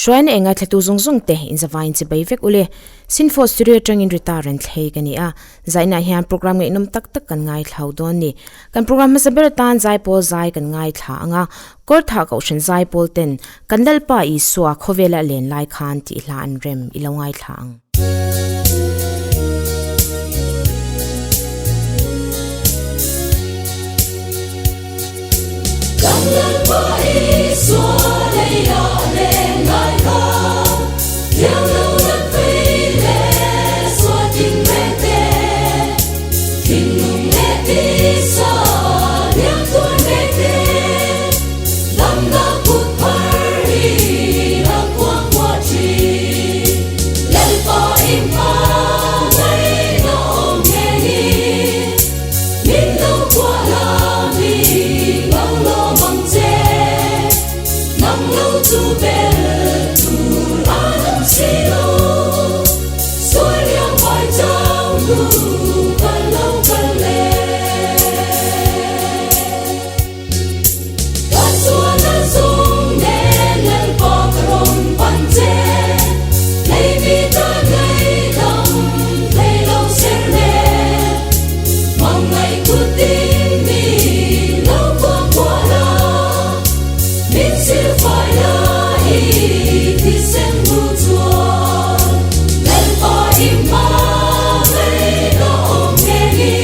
Shwain enga thatu zungzung te in zawain chi baivek ule Sinfo studio tangin ritaren thlei kani a zaina hian program ngai nom tak tak kan ngai thlau don ni kan program ma saber tan zai pol zai kan ngai thla anga kor tha ka ushin zai pol ten kandal pa I suwa khovela len lai khan ti hla an rem ilongai thlang kandal pa I suwa leila len lai khan yang lo nan pei le suwa tin me te tin me ti sa yang tuan me te lam na put pari la kwang wa chi lel pa im pa mai na om ye ni min lo kwa la mi long lo mang che nang lo tu be tu la nam si lo suai liang mai chao lu kan lo kan le kan suan na sung ne len pa krom pan che lei mi ta lei dam lei lo ser le mang ngai ku tin mi lo kwa kwa la min sil phai la I ti sen mu chuan len pa im ma mai lo om ne ni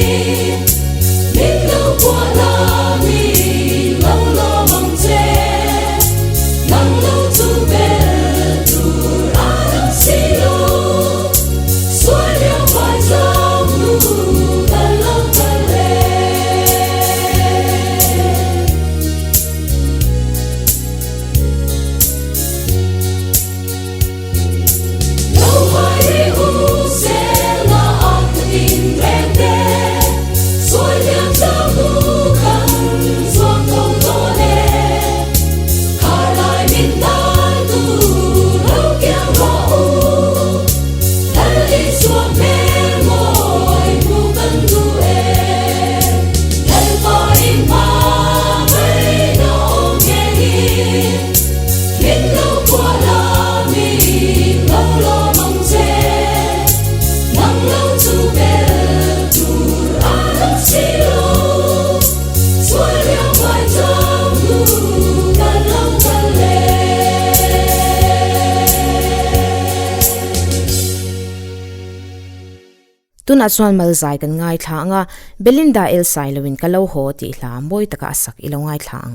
min lo kwa la mi long lo mang che nang lo tu be tu ra nam si lo suai liang mai chao lu kan lo kan le lâu mai u se la an tin ren te suai liang chao lu kan suang thong to le khar lai min dan tu lo kiang ro u dal I suang me moi mu kan du e lel pa im ma mai na om ye ni min lo kwa la mi long lo mang che nang lo tu be tu ra nam si lo suai liang mai chao lu kan lo kan le tun aswan mal zai kan ngai thla anga Belinda El Sailowin kalo ho ti hla moi taka asak ilongai thlang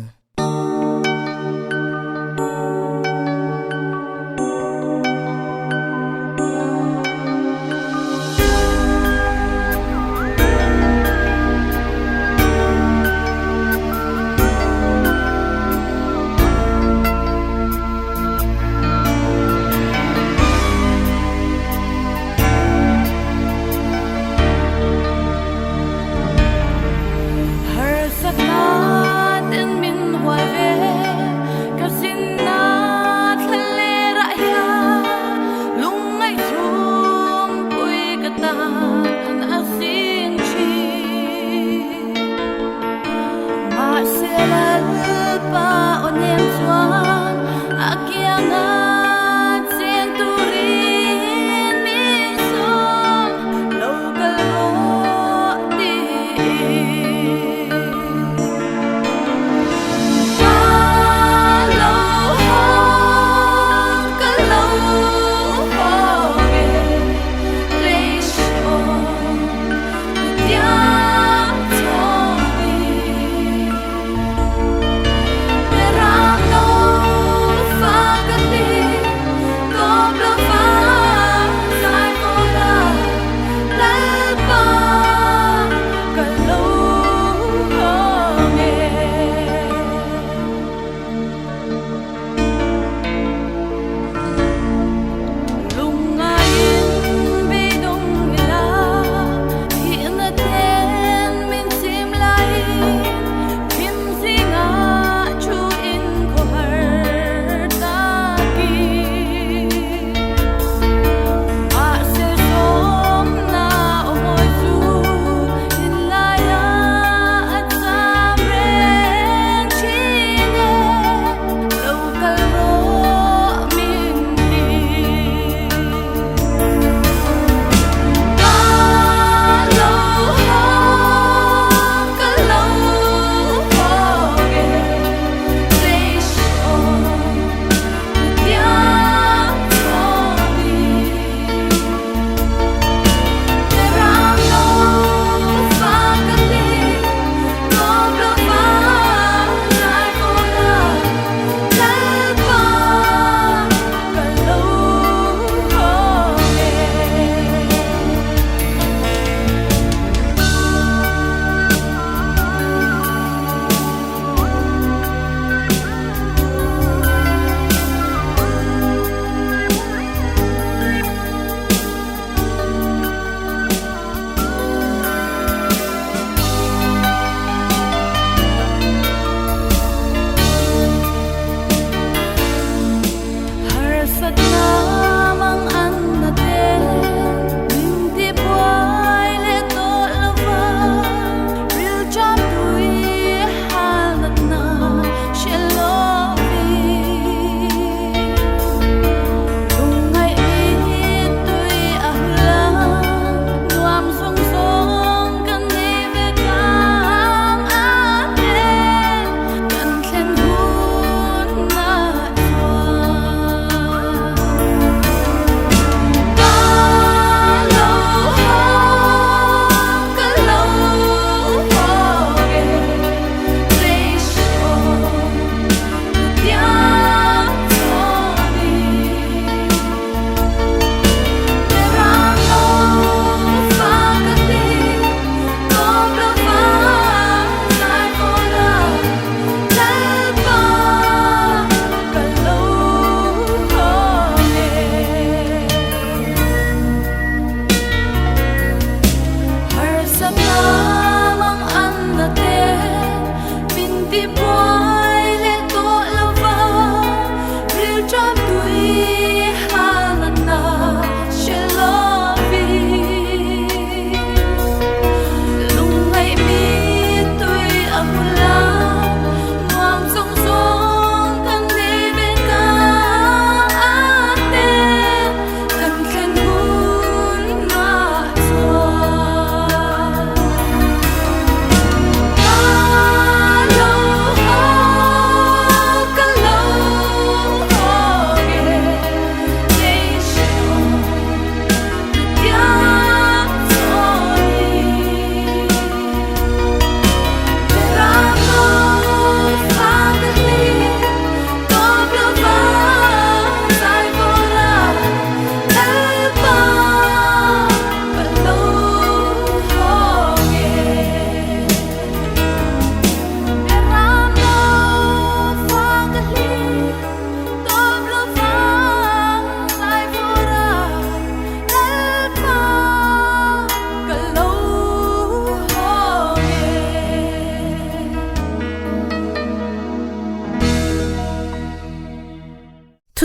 har sat na den min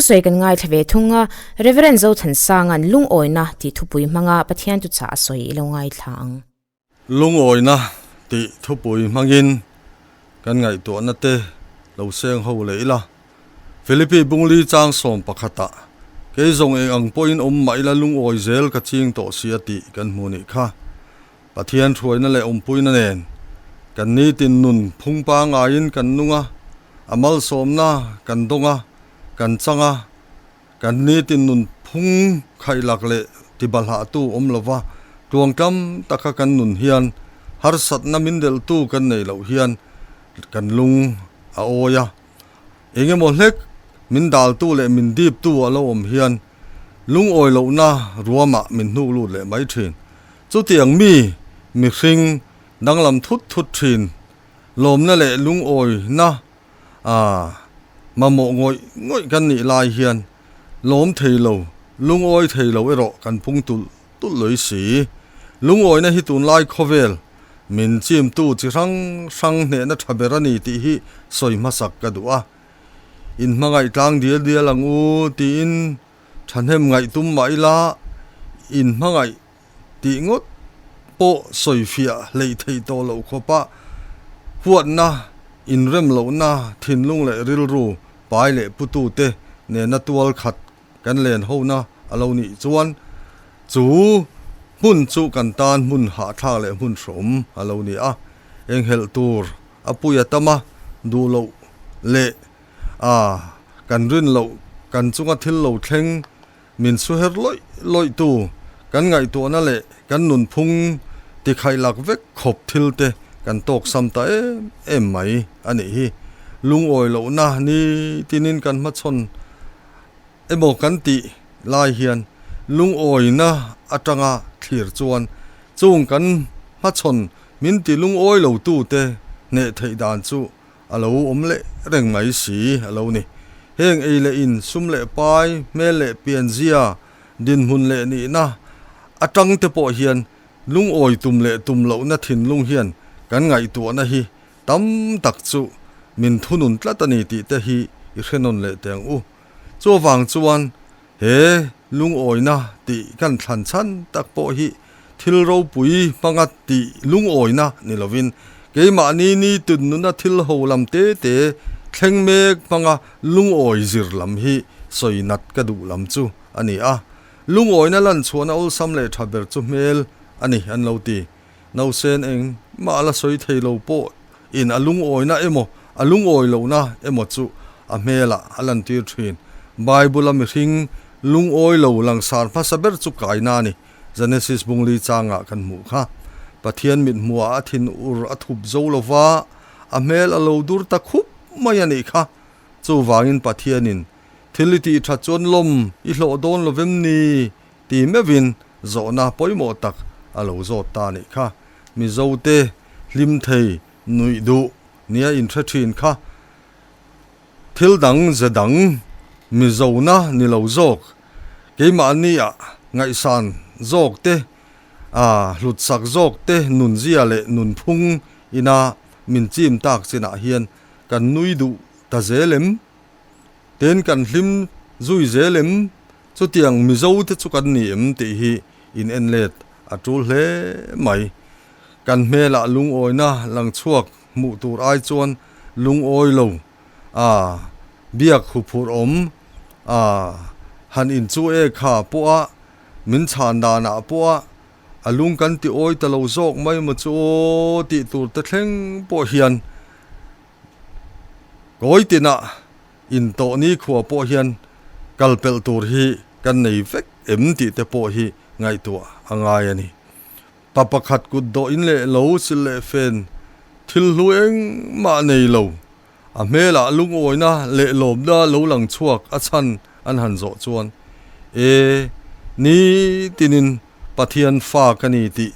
soi kan ngai thave thunga reverend zo than sangan lung oina ti thupui manga pathian tu cha soi lo ngai thlang lung oina ti thupui mangin kan ngai to na te lo seng ho le la Philippi bungli chang som pakhata ke zong eng ang point mai la lung oi zel ka ching to siati kan muni kha pathian thuina le puina nen kan ni tin nun phungpa ngain kan nunga amal somna kan donga kan changa kan ni tin nun phung khailak le tibalha tu lova tuangkam taka kan nun hian har sat na mindel tu kan nei lo hian kan lung a oya enge mo hlek min dal tu le min dip tu alo hian lung oi lo na ruama min nu lu le mai thin chu tiang mi hring danglam thut thin lom na le lung oi na mamo ngoi kan ni lai hian lom theilo lung oi theilo ero kan phung tu loi si lung oi na hi tun lai khovel min chim tu chi rang ne na thaberani ti hi soi masak ka duwa in mangai tlang dia lang u ti in thanem ngai tum mai la in mangai ti ngot po soi fia lei thei to lo khopa huat na in rem lo na thin lung le ril ru pai le putu te ne na tual khat kan len ho na alo ni chuan chu mun chu kan tan mun ha tha le mun som alo ni a eng hel tur apuya tama du lo le kan rin lo kan chunga thil lo thleng min su her loi tu kan ngai to na le kan nun phung ti khai lak vek khop thil te kan tok sam ta em mai ani hi lung oi lo na ni tinin kan ma chon emo kan ti lai hian lung oi na atanga thlir chuan chung kan ma chon min ti lung oi lo tu te ne thei dan chu alo omle reng mai si alo ni heng ei le in sum le pai me le pian zia din hun le ni na atang te po hian lung oi tum lo na thin lung hian kan ngai tu na hi tam tak chu min thunun tlatani ti te hi i hrenon le teng u chu wang chuan he lung oi na ti kan thlan chan tak po hi thil ro pui pangat ti lung oi na ni lovin ke ma ni tun nu na thil ho lam te thleng mek panga lung oi zir lam hi soinat ka du lam chu ani a lung oi na lan chuan ol sam le thaber chu mel ani an lo ti no sen eng ma la soi thei lo po in alung oi na emo alung oi lo na emo chu a mela alan tir thin bible am hring lung oi lo lang sar pha saber chu kai na ni genesis bungli changa kan mu kha pathian mit muwa athin ur athup zo lova a mel alo dur ta khup mai ani kha chu wangin pathianin thiliti tha chon lom I hlo don lovem ni ti mevin zo na poimo tak alo zo ta ni kha mi zo te lim thei nui du nia in thathin kha thil dang zadang mi zo na ni lo zok ke ma ni a ngai san zok te hlut sak zok te nun zia le nun phung ina min chim tak china hian kan nui du ta zelem ten kan hlim zui zelem chu tiang mi zo te chu kan ni em ti hi in enlet atul hle mai kan mela lung oi na lang chuak mu tur ai chuan lung oi lo biak khu phur om han in chu e kha po a min chan da na po a alung kan ti oi ta lo zok mai ma chu ti tur ta thleng po hian goi tina in to ni khua po hian kalpel tur hi kan nei vek em ti te po hi ngai tu angai ani papakhat ku do in le lo sil le fen thil lueng ma nei lo a mela lung oi na le lom da lo lang chuak a chan an han zo chuan ni tinin pathian fa kani ti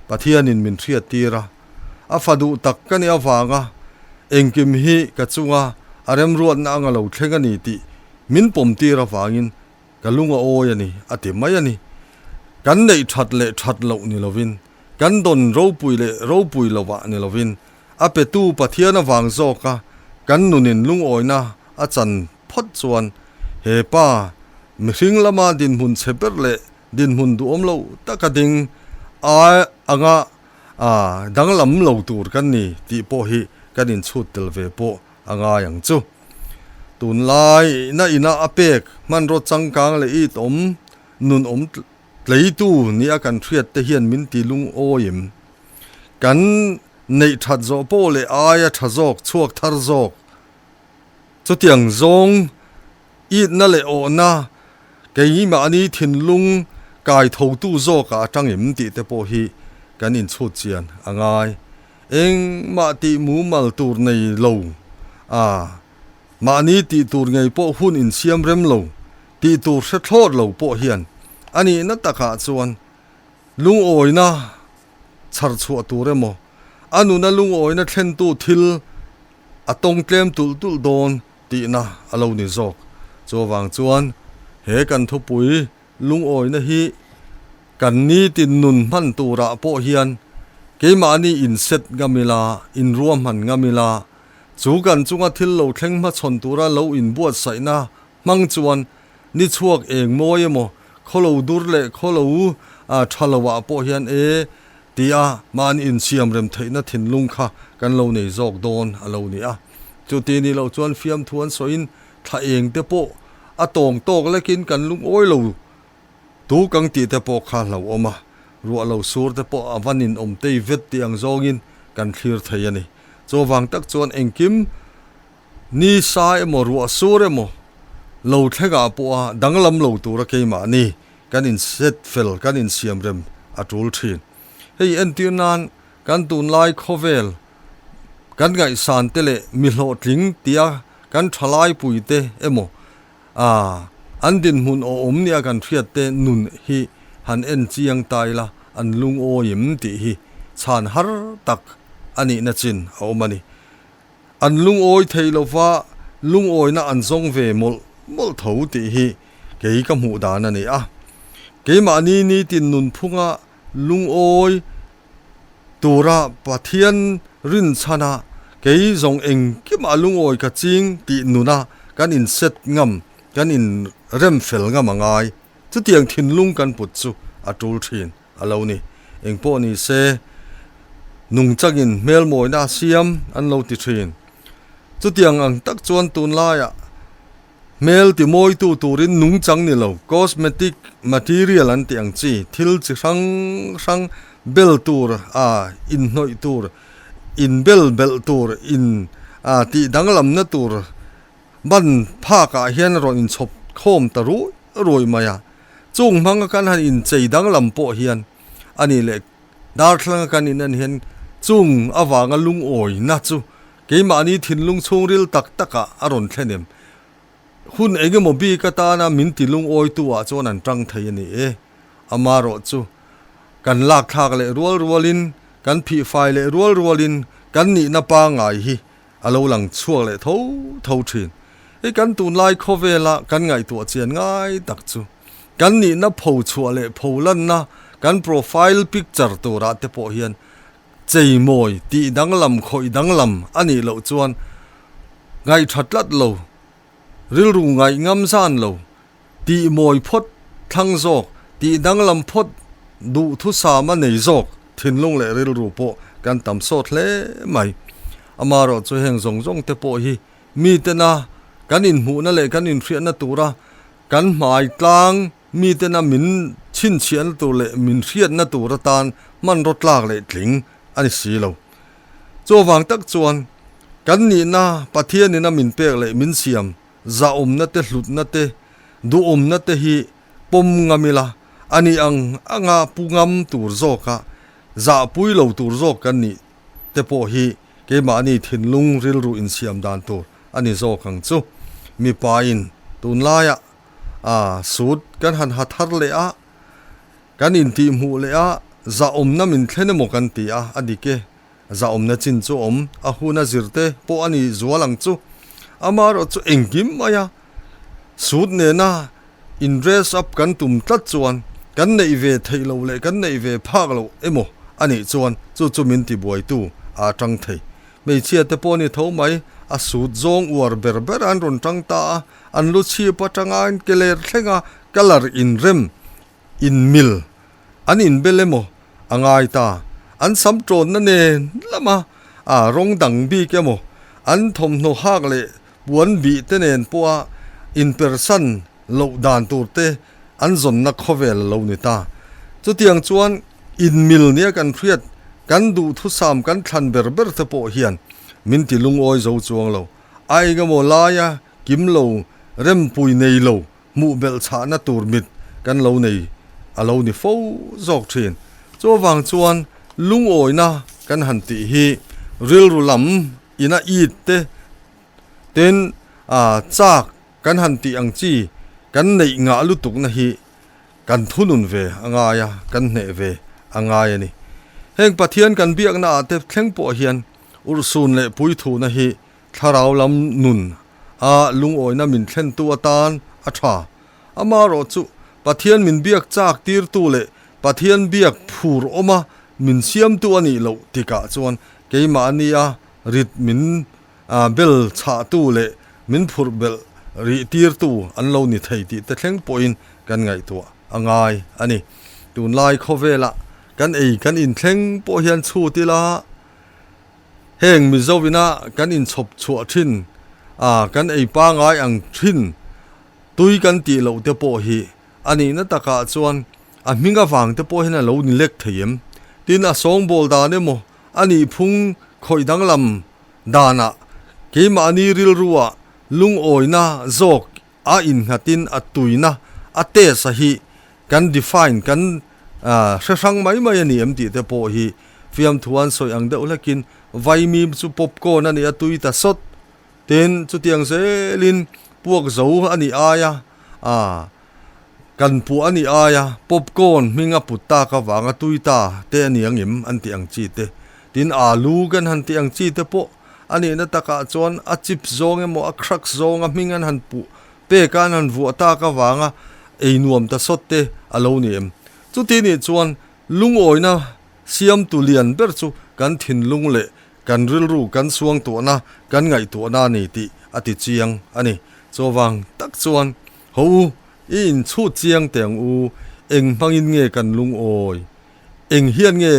pathianin min thriat tira a fadu tak kani awanga engkim hi ka chunga arem ruat na anga lo thlengani ti min pom tira wangin kalunga oi ani ati mai ani kan nei that lo ni lovin kan don ro pui lo wa ni lovin a pe tu pathian awang zoka kan nunin lung oi na a chan phot chuan he pa mi hring lama din hun cheper le din hun du om lo takading a anga danglam lo tur kan ni ti po hi kanin chut tel ve po anga yang chu tun lai na ina apek man ro changkang le i tom nun om leitu ni akan thiat te hian min ti lung oim kan nei that zo po le aya thazok chuak thar zok chu tiang zong i na le o na kei ma ni thin lung kai tho tu zo ka tangim ti te po hi kan in chut chian angai eng ma ti mu mal tur nei lo ma ni ti tur ngai po hun in siam rem lo ti tur se thlor lo po hian ani na taka chuan lung oi na char chu tur emo anu na lung oi na thlen tu thil atong tlem tul tul don ti na alo ni zok chowang chuan he kan thu pui lung oi na hi kan ni tin nun man tura po hian keima ni in set gamila in ruam han gamila chu kan chunga thil lo thleng ma chon tura lo in buat sai na mang chuan ni chuak eng moi emo kholo dur le kholo thalawa po hian tia man in siam rem theina thin lung kha kan lo nei zok don alo ni a chu ti ni lo chuan fiam thuan soin tha eng te po atong tok lekin kan lung oi lo tu kang ti te po kha lo oma ruwa lo sur te po avanin om te vet tiang zongin kan thlir thei ani chowang tak chuan engkim ni sa emo ruwa sur emo lo thega po danglam lo tura keima ni kan in set fel kan in siam rem atul thin hei entiunan kan tun lai khovel kan ngai san tele mi hlo tling tia kan thalai puite emo andin hun o omnia kan thiat te nun hi han en chiang tai la an lung o yim ti hi chan har tak ani na chin omani an lung oi theilowa lung oi na an zong ve mol tho ti hi ke ka mu dan ani ke ma ni tin nun phunga lung oi tura pathian rin chana ke zong eng ki ma lung oi ka ching ti nuna kan in set ngam kan in rem fel ngam angai chu tiang thin lung kan put chu atul thin alo ni engpo ni se nung changin mel moi na siam an lo ti thin chu tiang ang tak chuan tun la ya mel ti moi tu turin nung chang ni lo cosmetic material an tiang chi thil chi sang bel tur in noi tur in bel tur in ti danglam na tur ban pha ka hian ron in chop khom taru roi maya chung hmang kan han in chei danglam po hian ani le dar thlang kan in an hian chung awanga lung oi na chu keima ni thin lung chungril tak taka aron thlenem hun ege mo bi ka ta na min ti lung oi tu a chon an tang thei ani amaro chu kan lak thak le rualin kan phi fai le rualin kan ni na pa ngai hi alo lang chuak le tho thin kan tun lai khovela kan ngai tu chian ngai tak chu kan ni na pho chua le pholan na kan profile picture tu ra te po hian chei moi ti danglam khoi danglam ani lo chuan ngai thatlat lo ril ru ngai ngam san lo ti moi phot thang zok ti danglam phot du thu sa ma nei zok thin lung le ril ru po kan tam sot le mai amaro chu heng zong te po hi mi te na kan in mu na le kan in thria na tura kan mai tlang mi te na min chin chian tu le min thriat na tura tan man rot lak le tling ani si lo chowang tak chuan kan ni na pathian ni na min pek le min siam za na te hlut na te du na te hi pom ngamila ani anga pungam tur zoka za pui lo tur zok kan ni te po hi ke ma ni thin lung ril ru in siam dan tur ani zo khang chu mi pa in tun la ya sud kan han hathar le kan in ti mu le za na min thlene mo kan ti adike za na chin chu huna zirte po ani zualang chu amaro chu engkim maya sud ne na in dress up kan tum tlat chuan kan nei ve theilo le kan nei ve phak lo emo ani chuan chu min ti boi tu tang thei mei chia te po ni tho mai sud zong war berber an ron tang ta an lu chi patanga in keler thlenga kalar in rem in mil an in belemo angai ta an sam tron na ne lama rong dang bi kemo an thom no hak le buan bi te nen poa in person lo dan tur te an zon na khovel lo ni ta chu tiang chuan in mil nia kan phriat kan du thu sam kan thlan ber te po hian min ti lung oi zo chuang lo ai ga mo la ya kim lo rem pui nei lo mu bel cha na tur mit kan lo nei alo ni fo zok thin cho wang chuan lung oi na kan han ti hi ril ru lam ina it te ten chak kan han ti ang chi kan nei nga lu tuk na hi kan thunun ve anga ya kan ne ve anga ya ni heng pathian kan biak na te thleng po hian ursun le pui thu na hi tharau lam nun lung oi na min thlen tu atan atha ama ro chu pathian min biak chak tir tu le pathian biak phur oma min siam tu ani lo tika chuan keima ania rit min bel cha tu le min phur bel ri tir tu an lo ni thei ti te thleng poin kan ngai tu angai ani tun lai khovela kan in thleng po hian chu ti la heng mi zowina kan in chop chu thin kan pa ngai ang thin tui kan ti lo te po hi ani na taka chuan minga wang te po hin a lo ni lek theim tin a song bol da ne mo ani phung khoi dang lam dana keima ani ril ruwa lung oina zok in hatin atuina ate sahi kan define kan sang mai ani emti te po hi fiam thuan soi ang de ulakin vai mi chu popcorn ani atui ta sot ten chu tiang zelin puak zo ani aya kan pu ani aya popcorn minga putta ka wanga tuita te ani angim anti ang chi te tin alu kan han ti ang chi te po ani na taka chuan a chip zong emo a crack zong a mingan han pu pe kan han vu ta ka wanga nuam ta sot te alo ni em chu ti ni chuan lung oina siam tu lian ber chu kan thin lung le kan ril ru kan suang to na kan ngai to na ni ti ati chiang ani chowang tak chuan ho in chu chiang teng u eng mangin nge kan lung oi eng hian nge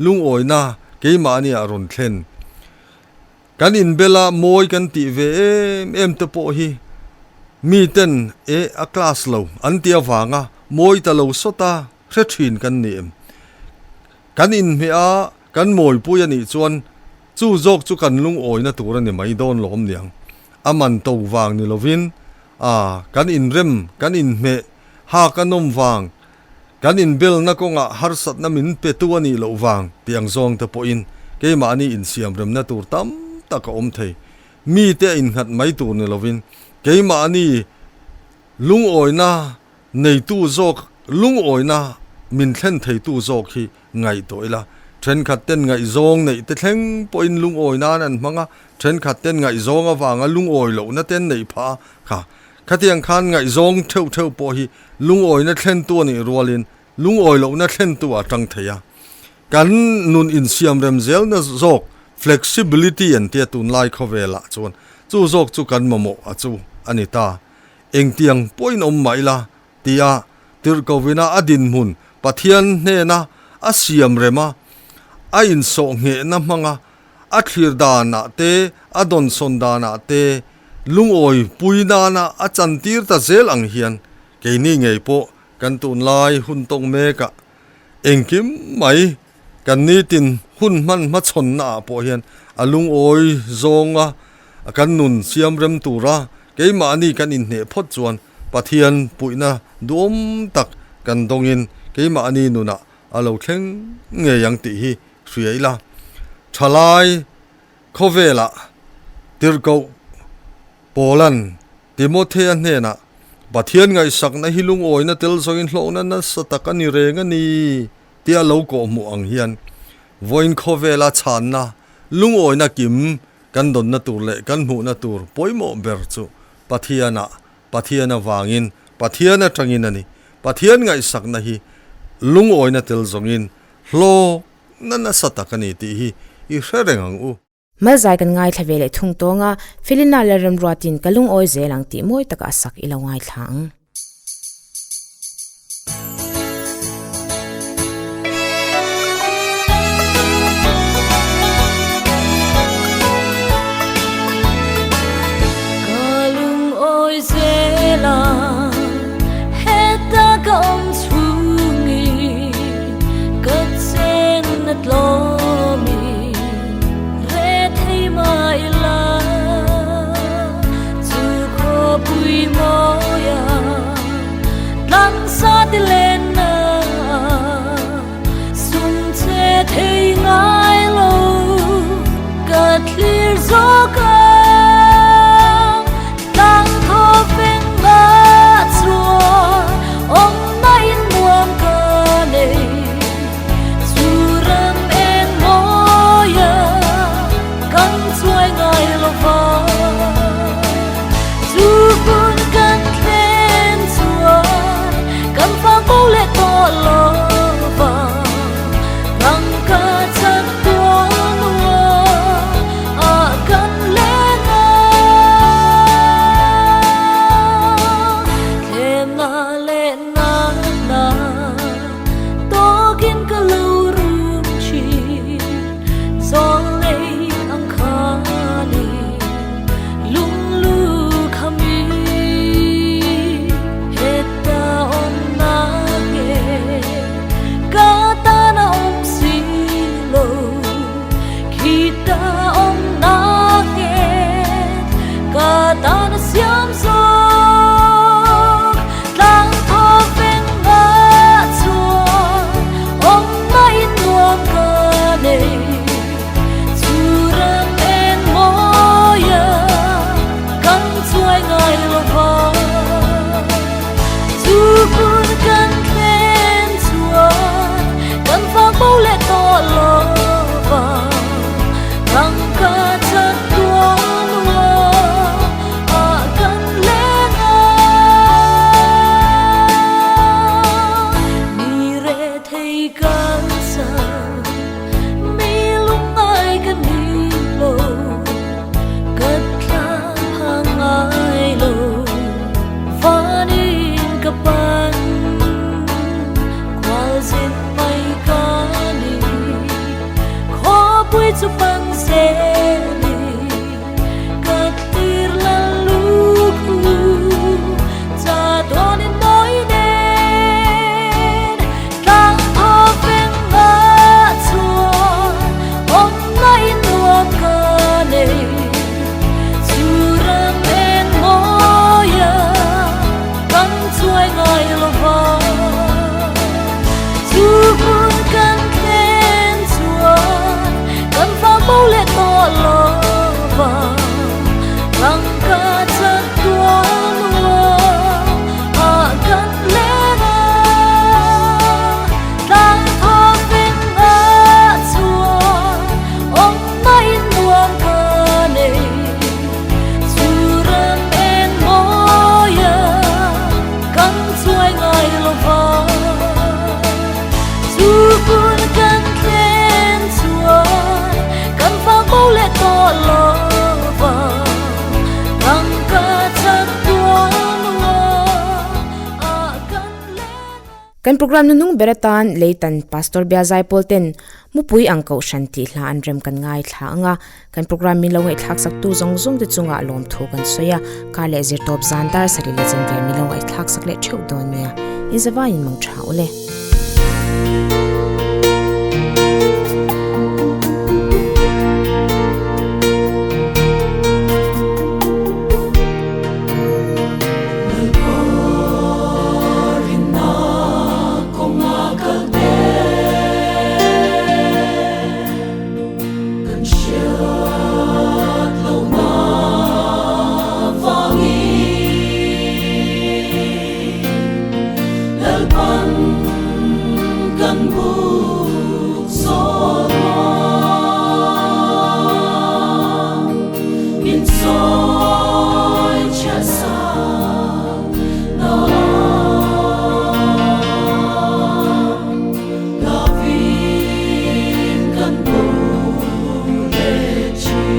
lung oi na keima ani a ron thlen kan in bela moi kan ti ve em te po hi mi ten a class lo an tia wanga moi ta lo sota hre thin kan ni em kan in me a kan moi pu ya ni chuan chu jok chu kan lung oi na tur ani mai don lom niang aman to wang ni lovin kan in rem kan in me ha kanom wang kan in bel na ko nga har sat na min pe tu ani lo wang tiang zong te po in ke ma ni in siam rem na tur tam ta ka om thei mi te in hat mai tur ni lovin ke ma ni lung oi na nei tu zok lung oi na min thlen thei tu zok hi ngai toila tren khat ten ngai zong nei te thleng po in lung oi na nan manga tren khat ten ngai zong awanga lung oi lo na ten nei pha kha khatiang khan ngai zong theu po hi lung oi na thlen tu ni rualin lung oi lo na thlen tu atang theya kan nun in siam rem zel na zok flexibility and te tun lai khovela chon chu zok chu kan momo achu anita eng tiang point om maila tia tir kovina adin mun pathian ne na asiam rema a in so nge na manga a thlir dana te adon son dana te lung oi puina na a chantir ta zel ang hian ke ni ngei po kan tun lai hun tong me ka engkim mai kan ni tin hun man ma chon na po hian alung oi zonga kan nun siam rem tura ke ma ni kan in ne phot chuan pathian puina dom tak kan dongin ke ma ni nuna alo thleng nge yang ti hi hriaila thalai khovela tirko Poland Timothea hena pathian ngai sakna hilung oina tel songin hlona na satakani renga ni tia lo ko mu ang hian voin khovela channa lung oina kim kan don na tur le kan mu na tur poimo ber chu pathiana wangin pathiana tangin ani pathian ngai sakna hi lung oina tel zongin hlo na satakani ti hi I hrerengang u mal zai kan ngai thavele thung tonga filina leram ruatin kalung oi zelang ti moi taka sak ilawai thang kalung oi zelang heta kaom chungi katsen natlomi maila tu ko pui moya lang sa dilena sum che thei ngai lo ka clear zo ka lang tho pheng ba chua ong na in muam ka nei chu ram en moya kan suai ngai lo va chu kun kan khen suai kan fa ko le to lo va rang ka chat to no a kan le na le na to kin ka lo rum chi so chu pang se ni katir la lu khu cha don in moi ne tang tho pen ba chua om na in lo ka nei chu ram en moya kan chuai ngai lo va chu kun kan khen chua kan fa mo le to lo va rang ka chat tua lo a kan le na tang tho pen ba chua om na in nuam ka nei chu ram en moya kan chuai ngai lo va chu kun kan khen chua kan fa mo le to lo va rang ka chat tua lo a kan le kan program nung beratan leitan pastor Biazai Polten mupui angko shanti hla anrem kan ngai thla anga kan program mi longai thak sak tu zong zong de chunga lom thu kan soya kale zir top zandar sari le chen ver mi longai thak sak le theu don nia izava in mang tha ole Loving kan bu le chi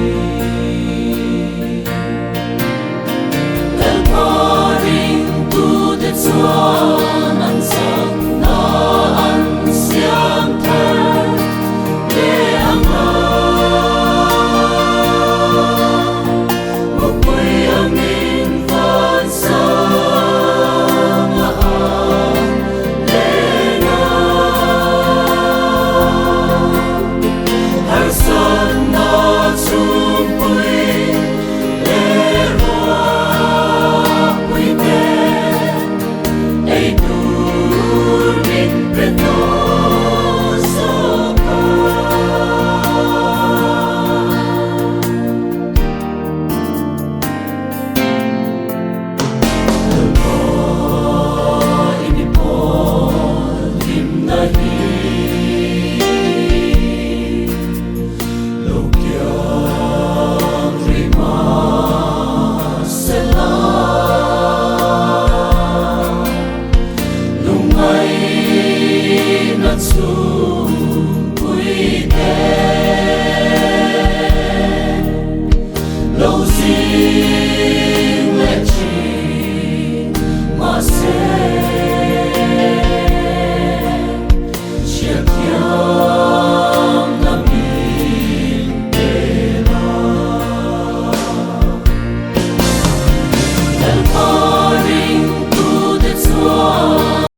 chu